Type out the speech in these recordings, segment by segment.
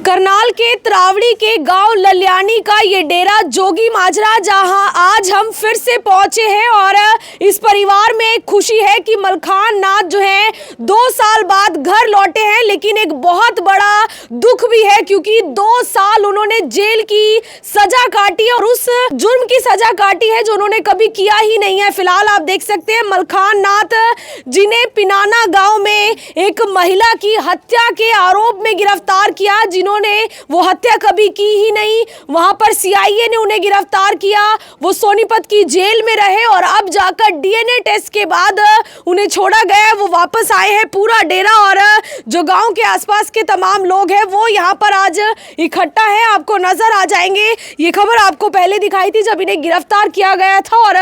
करनाल के त्रावड़ी के गांव लल्यानी का ये डेरा जोगी माजरा, जहां आज हम फिर से पहुंचे हैं और इस परिवार में एक खुशी है कि मलखान नाथ जो है 2 साल बाद घर लौटे हैं। लेकिन एक बहुत बड़ा दुख भी है क्योंकि 2 साल उन्होंने जेल की सजा काटी और उस जुर्म की सजा काटी है जो उन्होंने कभी किया ही नहीं है। फिलहाल आप देख सकते हैं मलखान नाथ, जिन्हें पिनाना गांव में एक महिला की हत्या के आरोप में गिरफ्तार किया, जिन्होंने वो हत्या कभी की ही नहीं। वहां पर सीआईए ने उन्हें गिरफ्तार किया, वो सोनीपत की जेल में रहे और अब जाकर डीएनए टेस्ट के बाद उन्हें छोड़ा गया। वो वापस आए हैं। पूरा डेरा और जो गांव के आसपास के तमाम लोग हैं वो यहाँ पर आज इकट्ठा है, आपको नजर आ जाएंगे। ये खबर आपको पहले दिखाई थी जब इन्हें गिरफ्तार किया गया था और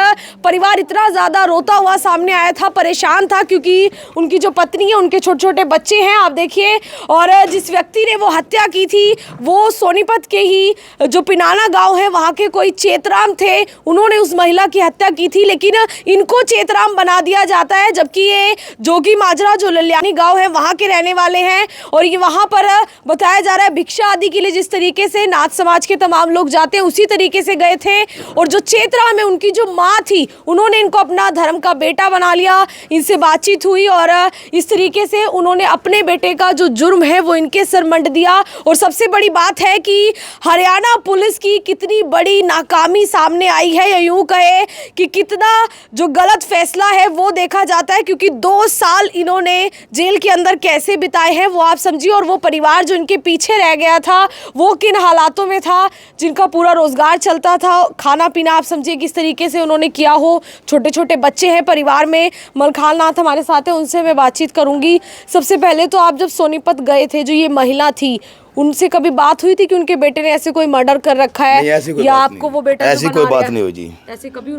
परिवार इतना ज्यादा रोता हुआ सामने आया था, परेशान था क्योंकि उनकी जो पत्नी है, उनके छोटे छोटे बच्चे हैं, आप देखिए। और जिस व्यक्ति ने वो हत्या की थी वो सोनीपत के ही जो पिनाना गांव है वहां के कोई चेतराम थे, उन्होंने उस महिला की हत्या की थी। लेकिन इनको चेतराम बना दिया जाता है, जबकि ये जोगी माजरा जो लल्यानी गांव है वहां के रहने वाले हैं। और ये वहां पर बताया जा रहा है भिक्षा आदि के लिए जिस तरीके से नाथ समाज के तमाम लोग जाते हैं उसी तरीके से गए थे। और जो चेतराम है उनकी जो माँ थी, उन्होंने इनको अपना धर्म का बेटा बना लिया। इनसे बातचीत हुई और इस तरीके से उन्होंने अपने बेटे का जो जुर्म है वो इनके सर मंड दिया। और सबसे बड़ी बात है कि हरियाणा पुलिस की कितनी बड़ी नाकामी सामने आई है, या यूं कहे कि कितना जो गलत फैसला है वो देखा जाता है, क्योंकि 2 साल इन्होंने जेल के अंदर कैसे बिताए हैं वो आप समझिए। और वो परिवार जो इनके पीछे रह गया था वो किन हालातों में था, जिनका पूरा रोजगार चलता था, खाना पीना आप समझिए किस तरीके से उन्होंने किया हो। छोटे छोटे बच्चे हैं परिवार में। मलखान नाथ हमारे साथ हैं, उनसे मैं बातचीत करूंगी। सबसे पहले तो आप जब सोनीपत गए थे, जो ये महिला थी, उनसे कभी बात हुई थी कि उनके बेटे ने ऐसे कोई मर्डर कर रखा है, या आपको वो बेटा ऐसी कोई बात नहीं हुई जी।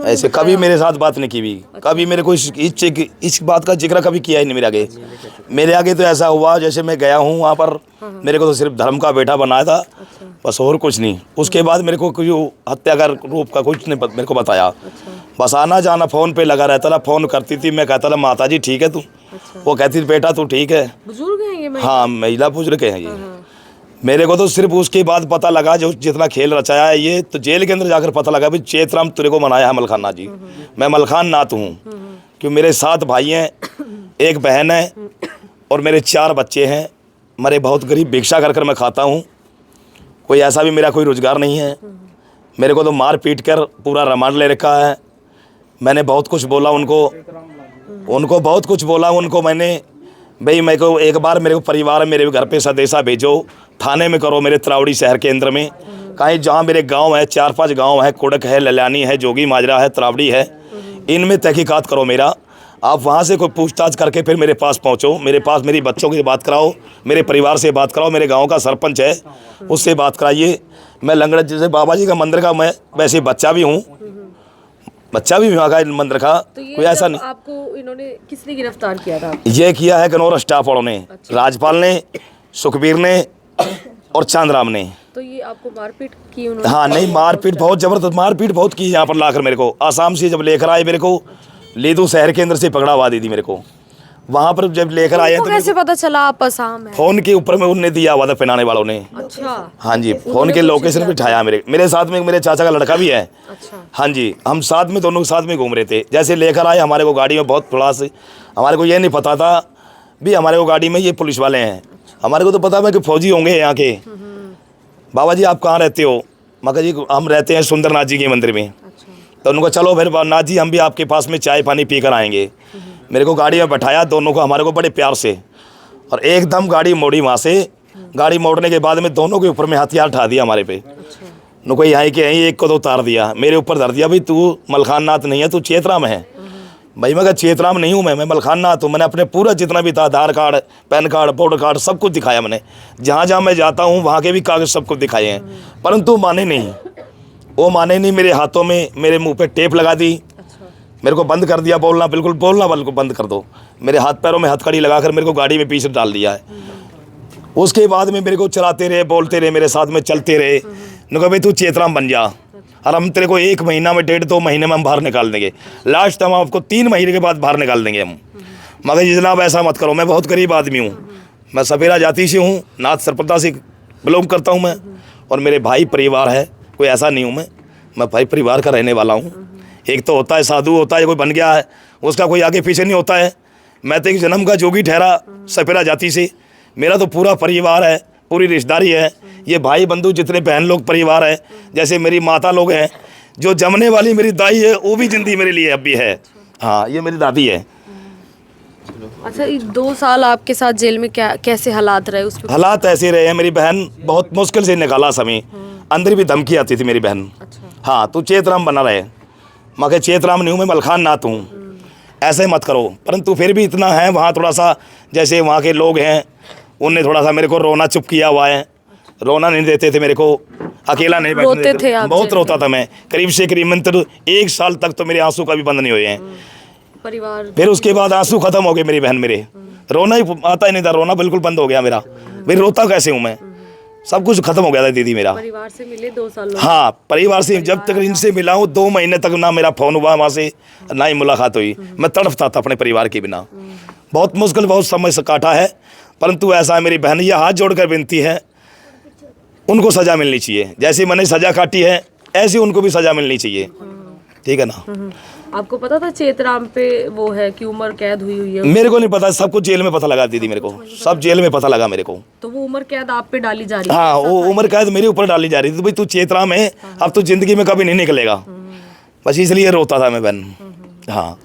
ऐसे कभी मेरे साथ बात नहीं की भी। कभी मेरे को इस बात का जिक्र कभी किया ही नहीं मेरे आगे तो ऐसा हुआ जैसे मैं गया हूँ वहाँ पर मेरे को तो सिर्फ धर्म का बेटा बनाया था, बस और कुछ नहीं। उसके बाद मेरे को कोई हत्या का रूप का कुछ नहीं मेरे को बताया। बस आना जाना फ़ोन पे लगा रहता था। फ़ोन करती थी, मैं कहता था माता जी ठीक है तू, वो कहती थी बेटा तू ठीक है। बुजुर्ग हैं ये? हाँ, महिला बुजुर्ग हैं ये। मेरे को तो सिर्फ उसके बाद पता लगा जो जितना खेल रचाया है ये, तो जेल के अंदर जाकर पता लगा भाई चेतराम तेरे को मनाया है मलखान नाथ जी। मैं मलखान नाथ हूँ क्योंकि मेरे 7 भाई हैं, 1 बहन है और मेरे 4 बच्चे हैं। मेरे बहुत गरीब भिक्षा कर मैं खाता हूँ। कोई ऐसा भी मेरा कोई रोज़गार नहीं है। मेरे को तो मार पीट कर पूरा रिमांड ले रखा है। मैंने बहुत कुछ बोला उनको बहुत कुछ बोला उनको मैंने, भाई मेरे को एक बार मेरे को परिवार मेरे घर पे सदेशा भेजो, थाने में करो मेरे त्रावड़ी शहर के अंदर में, कहीं जहाँ मेरे गांव है, 4-5 गांव है, कुड़क है, लल्यानी है, जोगी माजरा है, त्रावड़ी है, इनमें तहकीकात करो मेरा। आप वहाँ से कोई पूछताछ करके फिर मेरे पास पहुँचो, मेरे पास मेरी बच्चों की बात कराओ, मेरे परिवार से बात कराओ, मेरे गाँव का सरपंच है उससे बात कराइए। मैं लंगड़ा जैसे बाबा जी का मंदिर का मैं वैसे बच्चा भी हूँ, वहाँ का मंदिर का। तो कोई ऐसा नहीं। आपको इन्होंने किसने गिरफ्तार किया था? ये किया है गनौर स्टाफ वालों ने। अच्छा। राजपाल ने, सुखबीर ने और चांदराम ने। तो ये आपको मारपीट की उन्होंने? हाँ, नहीं मारपीट बहुत जबरदस्त मारपीट बहुत की यहाँ पर लाकर मेरे को। आसाम से जब लेकर आए मेरे को, लेदू शहर के अंदर से पकड़ावा दी थी मेरे को। वहाँ पर जब लेकर आए तो कैसे पता चला आप आसाम है? फोन के ऊपर में उन्होंने दिया हुआ था पिनाने वालों ने। अच्छा। हाँ जी, फोन के लोकेशन पे उठाया। मेरे साथ में मेरे चाचा का लड़का भी है। अच्छा। हाँ जी, हम साथ में दोनों साथ में घूम रहे थे। जैसे लेकर आए हमारे को गाड़ी में, बहुत थोड़ा से हमारे को ये नहीं पता था भी हमारे को गाड़ी में ये पुलिस वाले हैं। हमारे को तो पता है कि फौजी होंगे यहाँ के। बाबा जी आप कहाँ रहते हो? मगर जी हम रहते हैं सुंदरनाथ जी के मंदिर में। तो उनको चलो फिर नाथ जी हम भी आपके पास में चाय पानी पी कर आएंगे। मेरे को गाड़ी में बैठाया दोनों को, हमारे को बड़े प्यार से, और एकदम गाड़ी मोड़ी वहाँ से। गाड़ी मोड़ने के बाद में दोनों के ऊपर में हथियार उठा दिया हमारे पे। नुको यहाँ के यहीं एक को तो उतार दिया, मेरे ऊपर धर दिया, भाई तू मलखान नाथ नहीं है, तू चेतराम है। भाई मैं चेतराम नहीं हूँ, मैं मलखान नाथ हूँ। मैंने अपने पूरा जितना भी था, Aadhaar card, PAN card, voter card सब कुछ दिखाया मैंने। जहाँ जहाँ मैं जाता हूँ वहाँ के भी कागज सब कुछ दिखाए हैं, परंतु माने नहीं। वो माने नहीं। मेरे हाथों में, मेरे मुँह पे टेप लगा दी। मेरे को बंद कर दिया बोलना, बिल्कुल बंद कर दो। मेरे हाथ पैरों में हथकड़ी लगाकर मेरे को गाड़ी में पीछे डाल दिया है। उसके बाद में मेरे को चलाते रहे, बोलते रहे, मेरे साथ में चलते रहे। उन्होंने कहा भाई तू चेतराम बन जा और हम तेरे को 1 महीना में 1.5-2 महीने में हम बाहर निकाल देंगे। लास्ट हम आपको 3 महीने के बाद बाहर निकाल देंगे हम। मगर जनाब ऐसा मत करो, मैं बहुत गरीब आदमी हूँ, मैं सपेरा जाति से हूँ, नाथ सरपता से बिलोंग करता हूँ मैं, और मेरे भाई परिवार है, कोई ऐसा नहीं हूँ मैं भाई परिवार का रहने वाला हूँ। एक तो होता है साधु, होता है कोई बन गया है, उसका कोई आगे पीछे नहीं होता है। मैं तो एक जन्म का जोगी ठहरा सपेरा जाति से। मेरा तो पूरा परिवार है, पूरी रिश्तेदारी है, ये भाई बंधु जितने बहन लोग परिवार है, जैसे मेरी माता लोग हैं, जो जमने वाली मेरी दाई है वो भी जिंदगी मेरे लिए अब भी है। हाँ, ये मेरी दादी है। अच्छा, ये 2 साल आपके साथ जेल में क्या कैसे हालात रहे? उसके हालात ऐसे रहे हैं, मेरी बहन बहुत मुश्किल से निकाला समय, अंदर भी धमकी आती थी मेरी बहन। अच्छा। हाँ, तू चेतराम बना रहे। मैं कह चेतराम नहीं हूँ, मैं मलखान नाथ हूँ, ऐसे मत करो। परंतु फिर भी इतना है वहाँ थोड़ा सा, जैसे वहाँ के लोग हैं उनने थोड़ा सा मेरे को रोना चुप किया हुआ है। रोना नहीं देते थे मेरे को, अकेला नहीं बैठने रोते थे आप? बहुत रोता था मैं, करीब से करीब मंत्र 1 साल तक तो मेरे आंसू कभी बंद नहीं हुए हैं। परिवार फिर उसके बाद आंसू खत्म हो गए मेरी बहन मेरे, रोना ही आता ही नहीं था, रोना बिल्कुल बंद हो गया मेरा। फिर रोता कैसे हूँ मैं, सब कुछ खत्म हो गया था दीदी मेरा। परिवार से मिले 2 साल? हाँ, परिवार से जब तक इनसे मिला हूँ 2 महीने तक ना मेरा फ़ोन हुआ वहाँ से, ना ही मुलाकात हुई। मैं तड़पता था अपने परिवार के बिना, बहुत मुश्किल, बहुत समय से काटा है। परंतु ऐसा है, मेरी बहन ये हाथ जोड़कर विनती है, उनको सज़ा मिलनी चाहिए। जैसे मैंने सज़ा काटी है ऐसे उनको भी सज़ा मिलनी चाहिए, ठीक है ना। आपको पता था चेतराम पे वो है कि उम्र कैद हुई है? मेरे को नहीं पता, सब कुछ जेल में पता लगा दीदी मेरे को, सब जेल में पता लगा मेरे को। तो वो उम्र कैद आप पे डाली जा रही है? हाँ, वो उम्र कैद मेरे ऊपर डाली जा रही थी, तो भाई तू चेतराम है, अब तू जिंदगी में कभी नहीं निकलेगा। बस इसलिए रोता था मैं बहन। हाँ,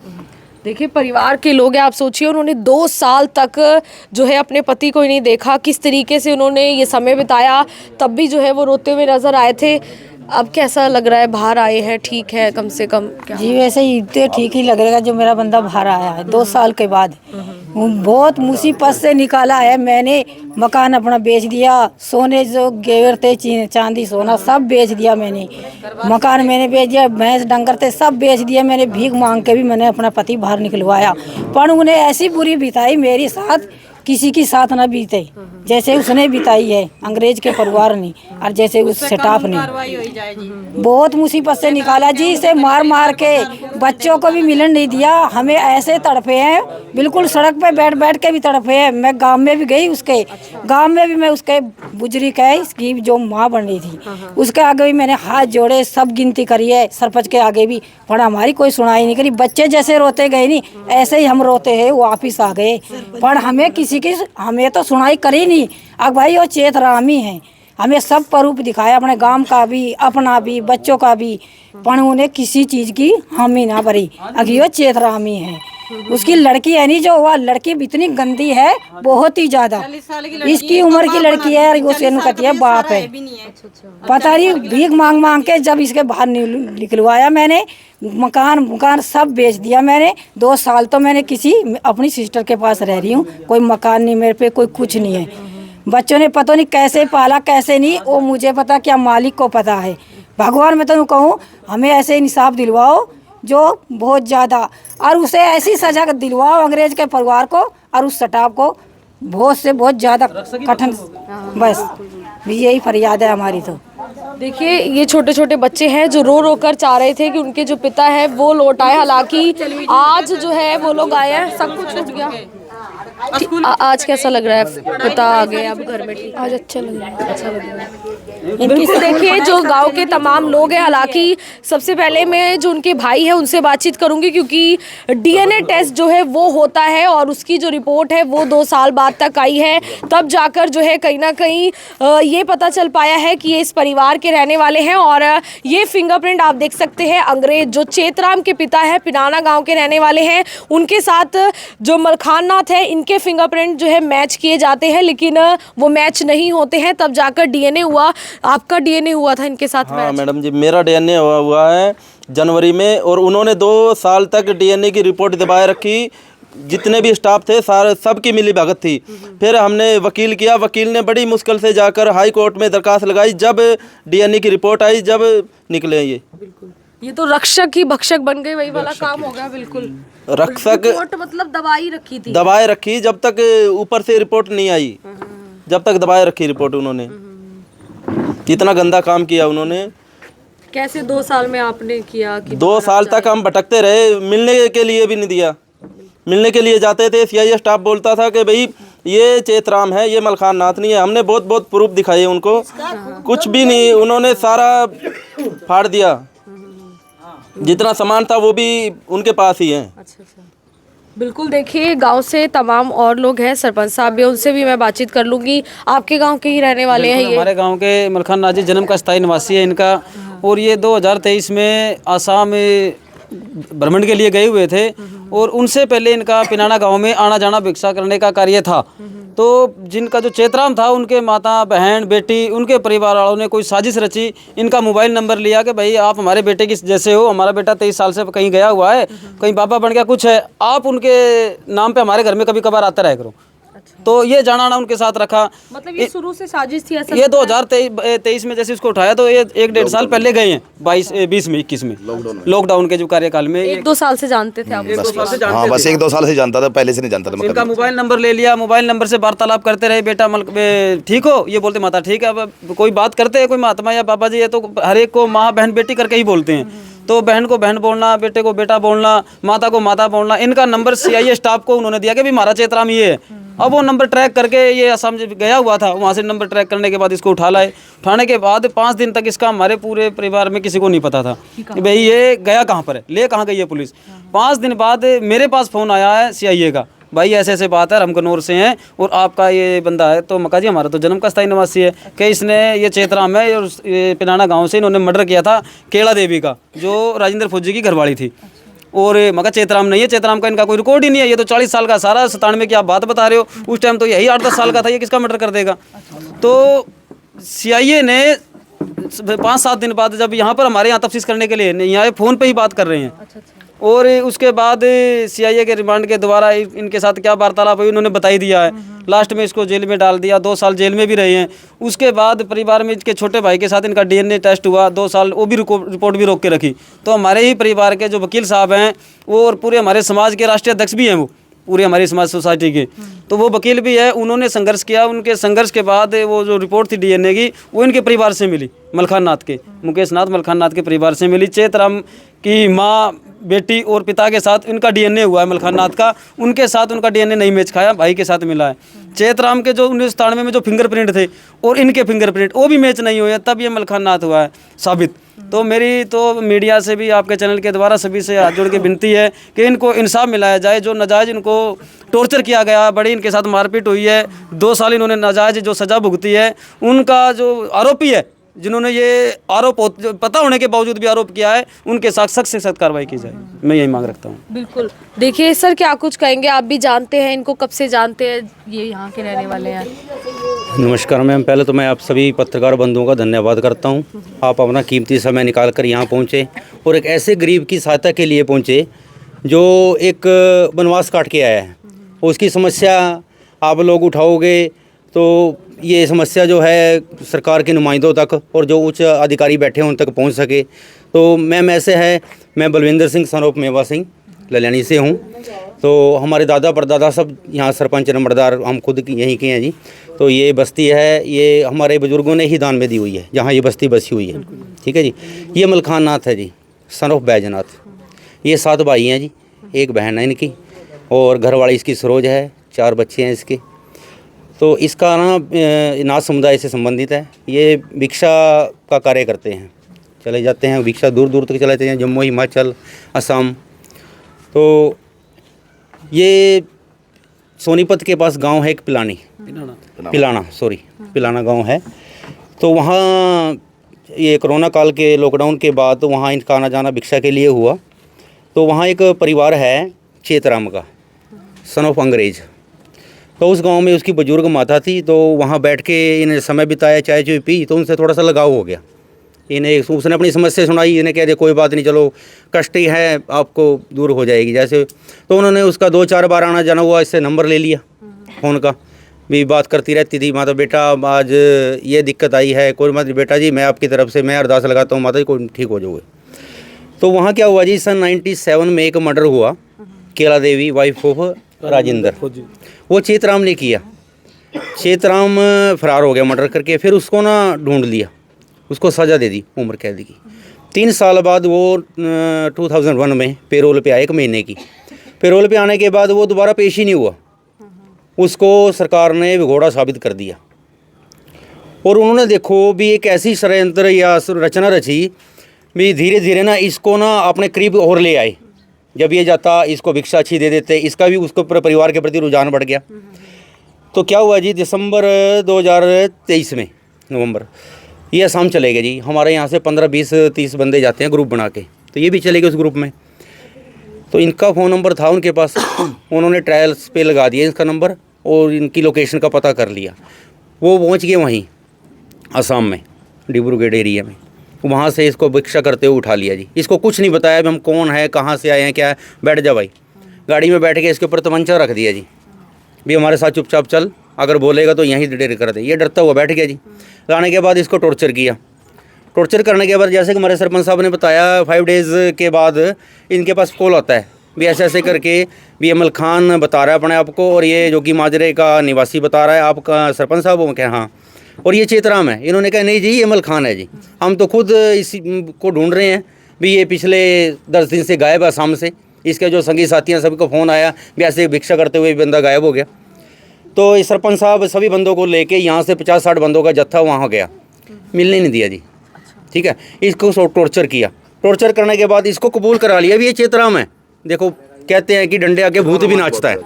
देखिए, परिवार के लोग हैं, आप सोचिए उन्होंने 2 साल तक जो है अपने पति को ही नहीं देखा, किस तरीके से उन्होंने ये समय बिताया, तब भी जो है वो रोते हुए नजर आए थे। अब कैसा लग रहा है? बाहर आए हैं, ठीक है कम से कम? क्या जी वैसे ही तो ठीक ही लगेगा जो मेरा बंदा बाहर आया है 2 साल के बाद। वो बहुत मुसीबत से निकाला है। मैंने मकान अपना बेच दिया, सोने जो गेवर थे, चांदी सोना सब बेच दिया मैंने। मकान मैंने बेच दिया, भैंस डंगर थे सब बेच दिया मैंने। भीख मांग के भी मैंने अपना पति बाहर निकलवाया, पर उन्हें ऐसी बुरी बिताई मेरे साथ, किसी की साथ ना बीते जैसे उसने बिताई है अंग्रेज के परिवार ने, और जैसे उस स्टाफ ने। बहुत मुसीबत से निकाला जी, इसे मार मार के बच्चों को भी मिलन नहीं दिया। हमें ऐसे तड़पे हैं, बिल्कुल सड़क पे बैठ बैठ के भी तड़पे हैं। मैं गांव में भी गई, उसके गांव में भी मैं उसके बुजरी का इसकी जो माँ बन रही थी उसके आगे भी मैंने हाथ जोड़े, सब गिनती करी है, सरपंच के आगे भी, पर हमारी कोई सुनाई नहीं करी। बच्चे जैसे रोते गए नहीं ऐसे ही हम रोते हैं, वापिस आ गए, पर हमें किसी की हमें तो सुनाई करी नहीं। अब भाई वो चेतरामी है, हमें सब स्वरूप दिखाया, अपने गांव का भी, अपना भी, बच्चों का भी, पर उन्हें किसी चीज की हामी ना भरी। अभी वो चेतरामी है। उसकी लड़की है नहीं, जो वह लड़की भी इतनी गंदी है, बहुत ही ज्यादा। इसकी उम्र की लड़की है, उसे कहती है बाप है। पता नहीं भीख मांग मांग के जब इसके बाहर निकलवाया मैंने, मकान सब बेच दिया मैंने। 2 साल तो मैंने किसी अपनी सिस्टर के पास रह रही हूँ, कोई मकान नहीं मेरे पे, कोई कुछ नहीं है। बच्चों ने पता नहीं कैसे पाला कैसे नहीं, वो मुझे पता, क्या मालिक को पता है। भगवान मैं तो कहूँ हमें ऐसे इंसाफ दिलवाओ जो बहुत ज़्यादा, और उसे ऐसी सजा दिलवाओ अंग्रेज के परिवार को और उस स्टाफ को, बहुत से बहुत ज़्यादा कठिन। बस भी यही फरियाद है हमारी। तो देखिए, ये छोटे छोटे बच्चे हैं जो रो रो कर चाह रहे थे कि उनके जो पिता है वो लौट आए। हालांकि आज जो है वो लोग आए हैं, सब कुछ छूट गया। आज कैसा लग रहा है? पिता आ गए अब घर में, ठीक? आज अच्छा लग रहा है, अच्छा लग रहा है। बिल्कुल, देखिए जो गांव के तमाम लोग हैं, हालांकि सबसे पहले मैं जो उनके भाई हैं उनसे बातचीत करूंगी, क्योंकि डीएनए टेस्ट जो है वो होता है और उसकी जो रिपोर्ट है वो 2 साल बाद तक आई है। तब जाकर जो है कहीं ना कहीं ये पता चल पाया है कि ये इस परिवार के रहने वाले हैं। और ये फिंगरप्रिंट आप देख सकते हैं, अंग्रेज जो चेतराम के पिता है, पिनाना गाँव के रहने वाले हैं, उनके साथ जो मलखान नाथ है, इनके फिंगरप्रिंट जो है मैच किए जाते हैं, लेकिन वो मैच नहीं होते हैं। तब जाकर डीएनए हुआ। आपका डीएनए हुआ था इनके साथ? हाँ मैडम जी, मेरा डीएनए हुआ है जनवरी में, और उन्होंने 2 साल तक डीएनए की रिपोर्ट दबाए रखी। जितने भी स्टाफ थे सारे, सबकी मिली भगत थी। फिर हमने वकील किया, वकील ने बड़ी मुश्किल से जाकर हाई कोर्ट में दरखास्त लगाई, जब डीएनए की रिपोर्ट आई, जब निकले ये। ये तो रक्षक ही भक्षक बन गए, वही वाला काम हो गया। बिल्कुल रक्षक रिपोर्ट मतलब दवाई रखी थी, दबाए रखी, जब तक ऊपर से रिपोर्ट नहीं आई, जब तक दबाए रखी रिपोर्ट उन्होंने। कितना गंदा काम किया उन्होंने। कैसे 2 साल में आपने किया कि 2 साल तक हम भटकते रहे, मिलने के लिए भी नहीं दिया। मिलने के लिए जाते थे, सीआईए स्टाफ बोलता था कि भाई ये चेतराम है, ये मलखान नाथ नहीं है। हमने बहुत बहुत प्रूफ दिखाए उनको, कुछ भी नहीं, उन्होंने सारा फाड़ दिया। जितना सामान था वो भी उनके पास ही है। अच्छा। बिल्कुल, देखिए गांव से तमाम और लोग हैं, सरपंच साहब भी, उनसे भी मैं बातचीत कर लूंगी। आपके गांव के ही रहने वाले हैं ये? हमारे गांव के मलखान नाथ जी जन्म का स्थायी निवासी है इनका, और ये 2023 में आसाम भ्रमण के लिए गए हुए थे, और उनसे पहले इनका पिनाना गांव में आना जाना भिक्षा करने का कार्य था। तो जिनका जो चेतराम था, उनके माता बहन बेटी, उनके परिवार वालों ने कोई साजिश रची, इनका मोबाइल नंबर लिया कि भाई आप हमारे बेटे की जैसे हो, हमारा बेटा 23 साल से कहीं गया हुआ है, कहीं बाबा बन गया कुछ है, आप उनके नाम पे हमारे घर में कभी कभार आते रहा करो। तो ये जाना उनके साथ रखा। मतलब ये शुरू से साजिश थी ऐसा? ये 2023 में जैसे इसको उठाया, तो ये 1-1.5 साल पहले गए हैं, 20 में 21 में लॉकडाउन के जो कार्यकाल में। 1-2 साल से जानते थे आप? 1-2 साल से हाँ, बस 1-2 साल से जानता था, पहले से नहीं जानता था। इनका मोबाइल नंबर ले लिया, मोबाइल नंबर से वार्तालाप करते रहे, बेटा ठीक हो? ये बोलते माता ठीक है। अब कोई बात करते हैं कोई महात्मा या बाबा जी, ये तो हर एक को माँ बहन बेटी करके ही बोलते हैं। तो बहन को बहन बोलना, बेटे को बेटा बोलना, माता को माता बोलना। इनका नंबर CIA स्टाफ को उन्होंने दिया कि भी हमारा चेतराम ये है। अब वो नंबर ट्रैक करके, ये असम गया हुआ था, वहाँ से नंबर ट्रैक करने के बाद इसको उठा लाए। उठाने के बाद 5 दिन तक इसका हमारे पूरे परिवार में किसी को नहीं पता था कि भाई ये गया कहाँ पर है, ले कहाँ गई है पुलिस। 5 दिन बाद मेरे पास फ़ोन आया है CIA का, भाई ऐसे ऐसे बात है, हम कन्नौर से हैं और आपका ये बंदा है। तो मक्का जी हमारा तो जन्म का स्थायी निवासी है कि इसने, ये चेतराम है और ये पिनाना गांव से इन्होंने मर्डर किया था केला देवी का, जो राजेंद्र फौजी की घरवाली थी। और मगर चेतराम नहीं है, चेतराम का इनका कोई रिकॉर्ड ही नहीं है। ये तो 40 साल का सारा 97 की आप बात बता रहे हो, उस टाइम तो यही 8-10 साल का था, ये किसका मर्डर कर देगा। तो CIA ने 5-7 दिन बाद जब यहाँ पर हमारे यहाँ तफ्तीश करने के लिए यहाँ फ़ोन पे ही बात कर रहे हैं, और उसके बाद CIA के रिमांड के द्वारा इनके साथ क्या वार्तालाप हुई उन्होंने बता ही दिया है। लास्ट में इसको जेल में डाल दिया, 2 साल जेल में भी रहे हैं। उसके बाद परिवार में इसके छोटे भाई के साथ इनका DNA टेस्ट हुआ, 2 साल वो भी रिपोर्ट भी रोक के रखी। तो हमारे ही परिवार के जो वकील साहब हैं वो, और पूरे हमारे समाज के राष्ट्रीय अध्यक्ष भी हैं वो, पूरे हमारी समाज सोसाइटी के, तो वो वकील भी है, उन्होंने संघर्ष किया। उनके संघर्ष के बाद वो जो रिपोर्ट थी DNA की, वो इनके परिवार से मिली, मलखान नाथ के, मुकेश नाथ मलखान नाथ के परिवार से मिली। चेतराम की माँ बेटी और पिता के साथ इनका DNA हुआ है मलखान नाथ का, उनके साथ उनका DNA नहीं मैच खाया, भाई के साथ मिला है। चेतराम के जो 1997 में जो फिंगरप्रिंट थे और इनके फिंगरप्रिंट वो भी मैच नहीं हुए, तब ये मलखान नाथ हुआ है साबित। तो मेरी तो मीडिया से भी, आपके चैनल के द्वारा सभी से हाथ जोड़ के विनती है कि इनको इंसाफ मिलाया जाए। जो नाजायज़ इनको टॉर्चर किया गया, बड़ी इनके साथ मारपीट हुई है, 2 साल इन्होंने नाजायज़ जो सज़ा भुगती है, उनका जो आरोपी है, जिन्होंने ये आरोप पता होने के बावजूद भी आरोप किया है, उनके साथ सख्त से सख्त कार्रवाई की जाए, मैं यही मांग रखता हूँ। बिल्कुल। देखिए सर, क्या कुछ कहेंगे? आप भी जानते हैं इनको, कब से जानते हैं, ये यहाँ के रहने वाले हैं? नमस्कार मैम, पहले तो मैं आप सभी पत्रकार बंधुओं का धन्यवाद करता हूँ। आप अपना कीमती समय निकाल कर यहाँ पहुँचे और एक ऐसे गरीब की सहायता के लिए पहुँचे जो एक वनवास काट के आया है। उसकी समस्या आप लोग उठाओगे तो ये समस्या जो है सरकार के नुमाइंदों तक और जो उच्च अधिकारी बैठे हैं उन तक पहुँच सके। तो मैम ऐसे है, मैं बलविंदर सिंह सन ऑफ मेवा सिंह ललियानी से हूँ। तो हमारे दादा परदादा सब यहाँ सरपंच नंबरदार हम खुद की यहीं के हैं जी। तो ये बस्ती है, ये हमारे बुजुर्गों ने ही दान में दी हुई है, जहाँ ये बस्ती बसी हुई है, ठीक है जी। ये मलखान नाथ है जी, सन ऑफ बैजनाथ। ये 7 भाई हैं जी, 1 बहन है इनकी, और घरवाली इसकी सरोज है, 4 बच्चे हैं इसके। तो इसका नाथ समुदाय से संबंधित है। ये भिक्षा का कार्य करते हैं, चले जाते हैं भिक्षा, दूर दूर तक चले जाते हैं, जम्मू, हिमाचल, असम। तो ये सोनीपत के पास गांव है एक पिलाना गांव है। तो वहाँ ये कोरोना काल के लॉकडाउन के बाद तो वहाँ इनका आना जाना भिक्षा के लिए हुआ। तो वहाँ एक परिवार है चेतराम का, सन ऑफ अंग्रेज। तो उस गांव में उसकी बुजुर्ग माता थी, तो वहाँ बैठ के इन्हें समय बिताया, चाय चुय पी, तो उनसे थोड़ा सा लगाव हो गया। इन्हें उसने अपनी समस्या सुनाई, इन्हें कह दिया कोई बात नहीं, चलो कष्ट ही है, आपको दूर हो जाएगी जैसे। तो उन्होंने उसका 2-4 बार आना जाना हुआ, इससे नंबर ले लिया फ़ोन का, भी बात करती रहती थी। माता बेटा आज ये दिक्कत आई है, कोई मत बेटा जी, मैं आपकी तरफ से मैं अरदास लगाता हूँ माता जी, कोई ठीक हो जाओगे। तो वहाँ क्या हुआ जी, सन 97 में एक मर्डर हुआ, केला देवी वाइफ ऑफ राजेंद्र, वो चेतराम ने किया। चेतराम फरार हो गया मर्डर करके, फिर उसको ना ढूंढ लिया, उसको सज़ा दे दी उम्र कैद की। 3 साल बाद वो 2001 में पेरोल पे आया, 1 महीने की पेरोल पे आने के बाद वो दोबारा पेश ही नहीं हुआ। उसको सरकार ने घोड़ा साबित कर दिया। और उन्होंने देखो भी एक ऐसी षड्यंत्र या रचना रची भी धीरे धीरे ना इसको ना अपने करीब और ले आए। जब ये जाता इसको भिक्षा अच्छी दे देते, इसका भी उसको परिवार के प्रति रुझान बढ़ गया। तो क्या हुआ जी, दिसंबर 2023 में नवंबर ये असम चले गए जी। हमारे यहाँ से 15, 20, 30 बंदे जाते हैं ग्रुप बना के, तो ये भी चले गए उस ग्रुप में। तो इनका फ़ोन नंबर था उनके पास, उन्होंने ट्रायल्स पे लगा दिया इसका नंबर और इनकी लोकेशन का पता कर लिया। वो पहुँच गए वहीं असम में, डिब्रूगढ़ एरिया में। वहाँ से इसको भिक्षा करते हुए उठा लिया जी। इसको कुछ नहीं बताया भी हम कौन है, कहाँ से आए हैं, क्या है। बैठ जा भाई, गाड़ी में बैठ के इसके ऊपर तमंचा रख दिया जी, भी हमारे साथ चुपचाप चल, अगर बोलेगा तो यहीं डेर कर दे। ये डरता हुआ बैठ गया जी। लाने के बाद इसको टॉर्चर किया। टॉर्चर करने के बाद जैसे कि हमारे सरपंच साहब ने बताया, 5 डेज़ के बाद इनके पास कॉल आता है भी ऐसे ऐसे करके भी अमल खान बता रहा है अपने आप को, और ये जोगी माजरे का निवासी बता रहा है। आपका सरपंच साहब हो क्या? हाँ। और ये चेतराम है। इन्होंने कहा नहीं जी ये अमल खान है जी, हम तो खुद इसी को ढूंढ रहे हैं भी ये पिछले 10 दिन से गायब है असम से। इसके जो संगी साथी हैं सभी को फ़ोन आया भी ऐसे भिक्षा करते हुए बंदा गायब हो गया। तो इस सरपंच साहब सभी बंदों को लेके यहाँ से 50-60 बंदों का जत्था वहाँ गया, मिलने नहीं दिया जी। ठीक है, इसको टॉर्चर किया। टॉर्चर करने के बाद इसको कबूल करा लिया भी ये चेतराम है। देखो कहते हैं कि डंडे आगे भूत भी नाचता है,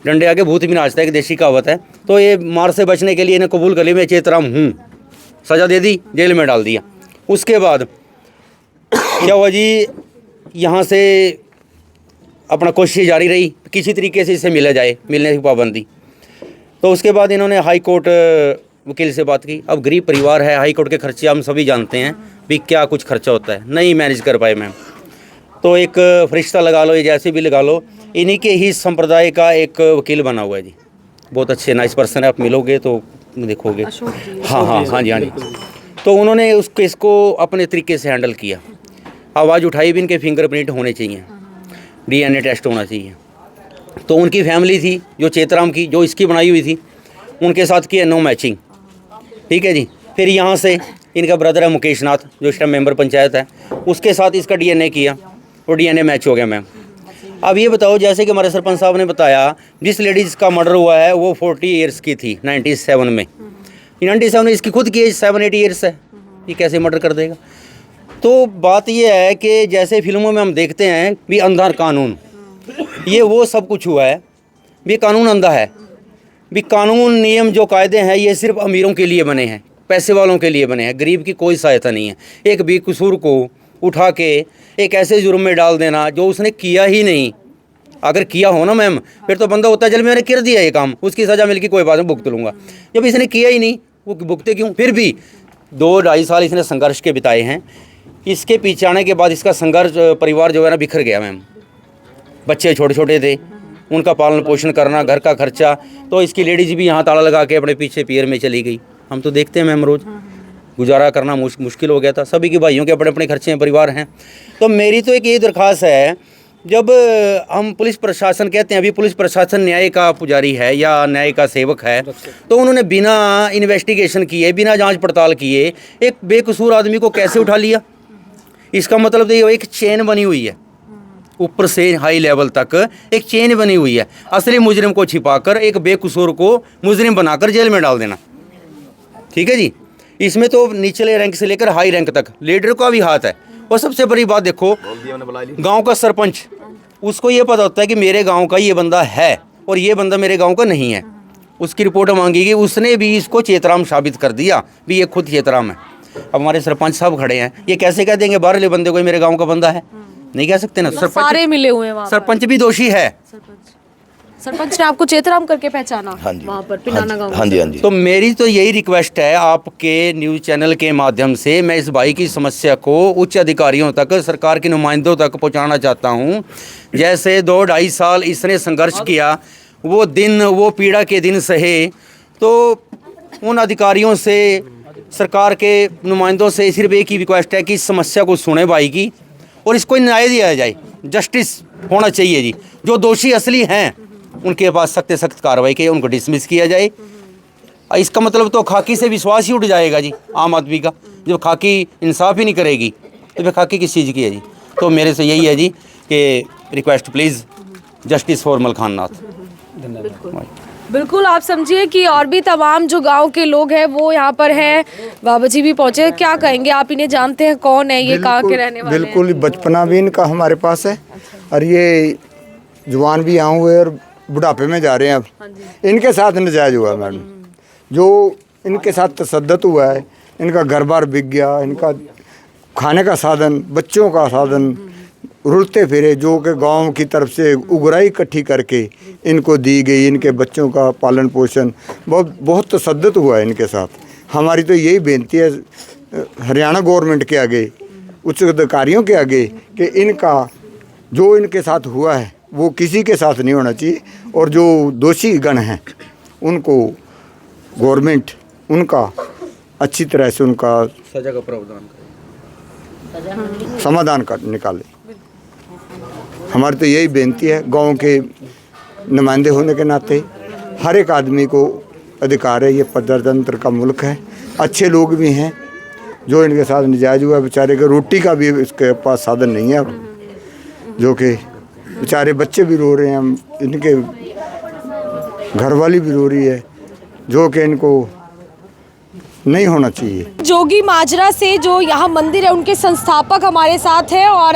डंडे आगे भूत भी नाचता है, एक देशी कहावत है। तो ये मार से बचने के लिए इन्हें कबूल कर लिया मैं चेतराम हूँ, सज़ा दे दी, जेल में डाल दिया। उसके बाद क्या हुआ जी, यहाँ से अपना कोशिश जारी रही किसी तरीके से इससे मिला जाए, मिलने की पाबंदी। तो उसके बाद इन्होंने हाई कोर्ट वकील से बात की। अब गरीब परिवार है, हाई कोर्ट के खर्चे हम सभी जानते हैं भी क्या कुछ खर्चा होता है, नहीं मैनेज कर पाए मैम। तो एक फरिश्ता लगा लो या जैसे भी लगा लो, इन्हीं के ही संप्रदाय का एक वकील बना हुआ है जी। बहुत अच्छे नाइस पर्सन है, आप मिलोगे तो देखोगे। हाँ जी। तो उन्होंने उस केस को अपने तरीके से हैंडल किया। आवाज़ उठाई भी इनके फिंगरप्रिंट होने चाहिए, DNA टेस्ट होना चाहिए। तो उनकी फैमिली थी जो चेतराम की, जो इसकी बनाई हुई थी, उनके साथ किया नो मैचिंग। ठीक है जी। फिर यहाँ से इनका ब्रदर है मुकेश नाथ, जो इस टाइम मेंबर पंचायत है, उसके साथ इसका DNA किया और DNA मैच हो गया मैम। अब ये बताओ, जैसे कि हमारे सरपंच साहब ने बताया, जिस लेडीज़ का मर्डर हुआ है वो 40 ईयर्स की थी 97 में। 97 में इसकी खुद की एज 7-8 ईयर्स है, ये कैसे मर्डर कर देगा। तो बात ये है कि जैसे फिल्मों में हम देखते हैं भी अंधा कानून, ये वो सब कुछ हुआ है भी कानून अंधा है। भी कानून नियम जो कायदे हैं ये सिर्फ अमीरों के लिए बने हैं, पैसे वालों के लिए बने हैं, गरीब की कोई सहायता नहीं है। एक बेकसूर को उठा के एक ऐसे जुर्म में डाल देना जो उसने किया ही नहीं। अगर किया हो ना मैम, फिर तो बंदा होता है चल मैंने कर दिया ये काम, उसकी सज़ा मिल के कोई बात नहीं भुगत लूँगा। जब इसने किया ही नहीं, वो भुगते क्यों? फिर भी 2-2.5 साल इसने संघर्ष के बिताए हैं। इसके पीछे आने के बाद इसका संघर्ष परिवार जो है ना बिखर गया मैम। बच्चे छोटे छोटे थे, उनका पालन पोषण करना, घर का खर्चा। तो इसकी लेडीज भी यहाँ ताला लगा के अपने पीछे पियर में चली गई। हम तो देखते हैं मैम, रोज़ गुजारा करना मुश्किल हो गया था। सभी के भाइयों के अपने अपने खर्चे हैं, परिवार हैं। तो मेरी तो एक ये दरख्वास्त है, जब हम पुलिस प्रशासन कहते हैं, अभी पुलिस प्रशासन न्याय का पुजारी है या न्याय का सेवक है, तो उन्होंने बिना इन्वेस्टिगेशन किए, बिना जांच पड़ताल किए एक बेकसूर आदमी को कैसे उठा लिया। इसका मतलब ये एक चेन बनी हुई है, ऊपर से हाई लेवल तक एक चेन बनी हुई है। असली मुजरिम को छिपाकर एक बेकसूर को मुजरिम बनाकर जेल में डाल देना। ठीक है जी। इसमें तो निचले रैंक से लेकर हाई रैंक तक लीडर का भी हाथ है। और सबसे बड़ी बात देखो, गांव का सरपंच, उसको ये पता होता है कि मेरे गांव का ये बंदा है और ये बंदा मेरे गांव का नहीं है। उसकी रिपोर्ट मांगी गई, उसने भी इसको चेतराम साबित कर दिया भी ये खुद चेतराम है। अब हमारे सरपंच साहब खड़े हैं, ये कैसे कह देंगे बाहरले बंदे को मेरे गाँव का बंदा है? नहीं कह सकते ना। मतलब सारे मिले हुए हैं वहाँ पर। सरपंच भी दोषी है। सरपंच ने आपको चेतराम करके पहचाना हाँ जी, वहाँ पर पिनाना गाँव हाँ जी, हाँ जी। तो मेरी तो यही रिक्वेस्ट है आपके न्यूज़ चैनल के माध्यम से, मैं इस भाई की समस्या को उच्च अधिकारियों तक, सरकार के नुमाइंदों तक पहुंचाना चाहता हूं। जैसे 2-2.5 साल इसने संघर्ष किया, वो दिन, वो पीड़ा के दिन सहे, तो उन अधिकारियों से, सरकार के नुमाइंदों से सिर्फ एक ही रिक्वेस्ट है कि इस समस्या को सुने भाई की और इसको न्याय दिया जाए। जस्टिस होना चाहिए जी। जो दोषी असली हैं उनके पास सख्त से सख्त कार्रवाई की, उनको डिसमिस किया जाए। इसका मतलब तो खाकी से विश्वास ही उठ जाएगा जी आम आदमी का। जब खाकी इंसाफ ही नहीं करेगी तो फिर खाकी किस चीज़ की है जी। तो मेरे से यही है जी कि request please, justice for Malkhan Nath. धन्यवाद। बिल्कुल, आप समझिए कि और भी तमाम जो गांव के लोग हैं वो यहाँ पर हैं। बाबा जी भी पहुँचे, क्या कहेंगे आप? इन्हें जानते हैं, कौन है ये, कहाँ के रहने वाले हैं? बिल्कुल, बचपना भी इनका हमारे पास है और ये जवान भी यहाँ हुए और बुढ़ापे में जा रहे हैं। अब इनके साथ नजायज हुआ मैडम, जो इनके साथ तसद्दुत हुआ है। इनका घर बार बिक गया, इनका खाने का साधन, बच्चों का साधन, रुलते फिरे जो कि गांव की तरफ से उगराई इकट्ठी करके इनको दी गई। इनके बच्चों का पालन पोषण बहुत तसद्दुत हुआ है इनके साथ। हमारी तो यही बेनती है हरियाणा गवर्नमेंट के आगे, उच्च अधिकारियों के आगे, कि इनका जो इनके साथ हुआ है वो किसी के साथ नहीं होना चाहिए और जो दोषी गण हैं उनको गवर्नमेंट उनका अच्छी तरह से उनका सजा का प्रावधान समाधान कर निकाले। हमारी तो यही बेनती है, गांव के नुमाइंदे होने के नाते हर एक आदमी को अधिकार है। ये प्रजातंत्र का मुल्क है, अच्छे लोग भी हैं। जो इनके साथ नजायज हुआ, बेचारे के रोटी का भी इसके पास साधन नहीं है, जो कि बेचारे बच्चे भी रो रहे हैं, इनके घरवाली भी रो रही है, जो कि इनको नहीं होना चाहिए। जोगी माजरा से जो यहाँ मंदिर है उनके संस्थापक हमारे साथ हैं और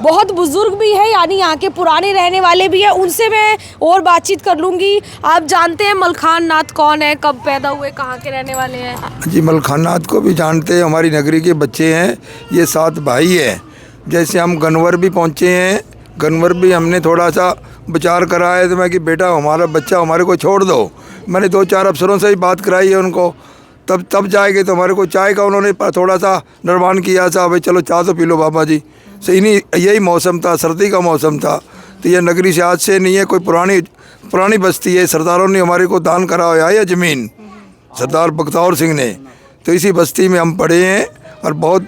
बहुत बुजुर्ग भी है, यानी यहाँ के पुराने रहने वाले भी हैं। उनसे मैं और बातचीत कर लूँगी। आप जानते हैं मलखान नाथ कौन है, कब पैदा हुए, कहाँ के रहने वाले हैं? जी, मलखान नाथ को भी जानते हैं, हमारी नगरी के बच्चे हैं। ये 7 भाई हैं। जैसे हम गनवर भी पहुँचे हैं, गनवर भी हमने थोड़ा सा विचार करा है, तो मैं कि बेटा हमारा बच्चा हमारे को छोड़ दो। मैंने 2-4 अफसरों से ही बात कराई है उनको, तब जाएंगे। तो हमारे को चाय का उन्होंने थोड़ा सा निर्माण किया था, भाई चलो चाय तो पी लो बाबा जी। सो यही मौसम था, सर्दी का मौसम था। तो ये नगरी से आज से नहीं है, कोई पुरानी बस्ती है। सरदारों ने हमारे को दान करा हुआ है ये ज़मीन, सरदार बख्तौर सिंह ने। तो इसी बस्ती में हम पढ़े हैं और बहुत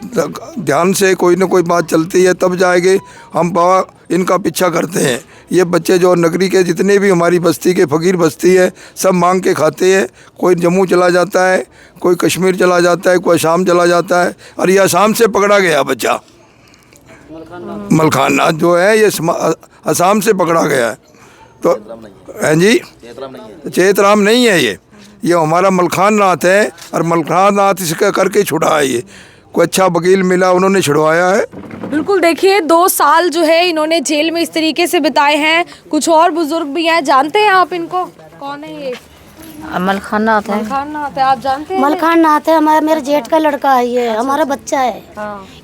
ध्यान से कोई ना कोई बात चलती है, तब जाएंगे हम बाबा इनका पीछा करते हैं। ये बच्चे जो नगरी के जितने भी हमारी बस्ती के फ़कीर बस्ती है, सब मांग के खाते हैं। कोई जम्मू चला जाता है, कोई कश्मीर चला जाता है, कोई आसाम चला जाता है। और ये आसाम से पकड़ा गया बच्चा, मलखान नाथ जो है ये आसाम से पकड़ा गया है। तो हैं जी, चेतराम नहीं है ये हमारा मलखान नाथ है और मलखान नाथ इसका करके छुड़ा है। ये कोई अच्छा वकील मिला, उन्होंने छुड़वाया है। बिल्कुल, देखिए 2 साल जो है इन्होंने जेल में इस तरीके से बिताए हैं। कुछ और बुजुर्ग भी हैं, जानते हैं आप इनको? कौन है ये? मलखान नाथ है। मलखान नाथ है, आप जानते हैं? मलखान नाथ है, हमारा मेरे जेठ का लड़का है, ये हमारा बच्चा है।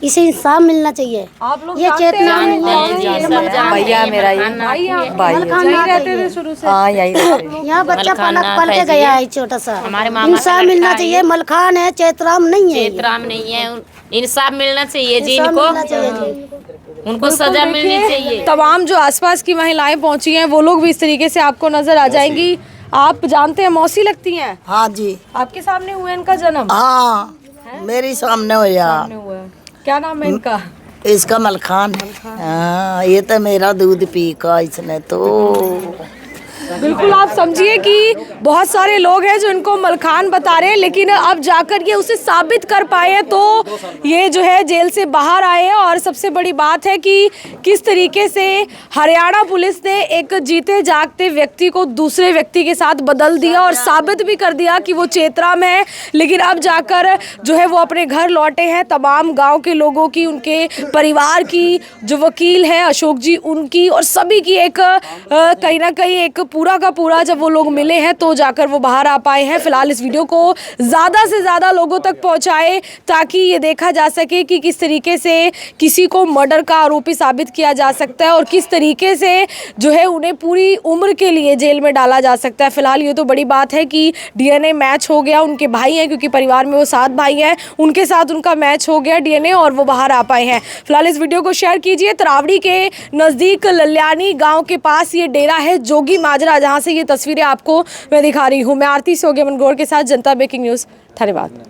इसे इंसाफ मिलना चाहिए। आप लोग ये चेतना नहीं है? भैया मेरा ये भाई रहते थे शुरू से? हाँ, यही यहाँ बच्चा पल के गया है छोटा सा। इंसाफ मिलना चाहिए। मलखान है, चेतराम नहीं है। चेतराम नहीं है, इंसाफ मिलना चाहिए जी इनको, उनको सजा मिलनी चाहिए। तमाम जो आसपास की महिलाएं पहुंची हैं वो लोग भी इस तरीके से आपको नजर आ जाएंगी। आप जानते हैं, मौसी लगती हैं? हाँ जी। आपके सामने हुआ इनका जन्म? हाँ, मेरे सामने हुआ। क्या नाम है इनका? इसका मलखान। हाँ, ये तो मेरा दूध पी का इसने तो। बिल्कुल, आप समझिए कि बहुत सारे लोग हैं जो इनको मलखान बता रहे हैं, लेकिन अब जाकर ये उसे साबित कर पाए हैं तो ये जो है जेल से बाहर आए हैं। और सबसे बड़ी बात है कि किस तरीके से हरियाणा पुलिस ने एक जीते जागते व्यक्ति को दूसरे व्यक्ति के साथ बदल दिया और साबित भी कर दिया कि वो चेतराम है। लेकिन अब जाकर जो है वो अपने घर लौटे हैं। तमाम गाँव के लोगों की, उनके परिवार की, जो वकील हैं अशोक जी, उनकी और सभी की एक कहीं ना कहीं एक पूरा का पूरा जब वो लोग मिले हैं तो जाकर वो बाहर आ पाए हैं। फिलहाल इस वीडियो को ज़्यादा से ज़्यादा लोगों तक पहुंचाए ताकि ये देखा जा सके कि किस तरीके से किसी को मर्डर का आरोपी साबित किया जा सकता है और किस तरीके से जो है उन्हें पूरी उम्र के लिए जेल में डाला जा सकता है। फिलहाल ये तो बड़ी बात है कि DNA मैच हो गया। उनके भाई हैं, क्योंकि परिवार में वो 7 भाई हैं, उनके साथ उनका मैच हो गया DNA और वो बाहर आ पाए हैं। फिलहाल इस वीडियो को शेयर कीजिए। तरावड़ी के नज़दीक लल्यानी गाँव के पास ये डेरा है जोगी माजरा, जहां से ये तस्वीरें आपको मैं दिखा रही हूं। मैं आरती सोगेमन गौर के साथ जनता ब्रेकिंग न्यूज़, धन्यवाद।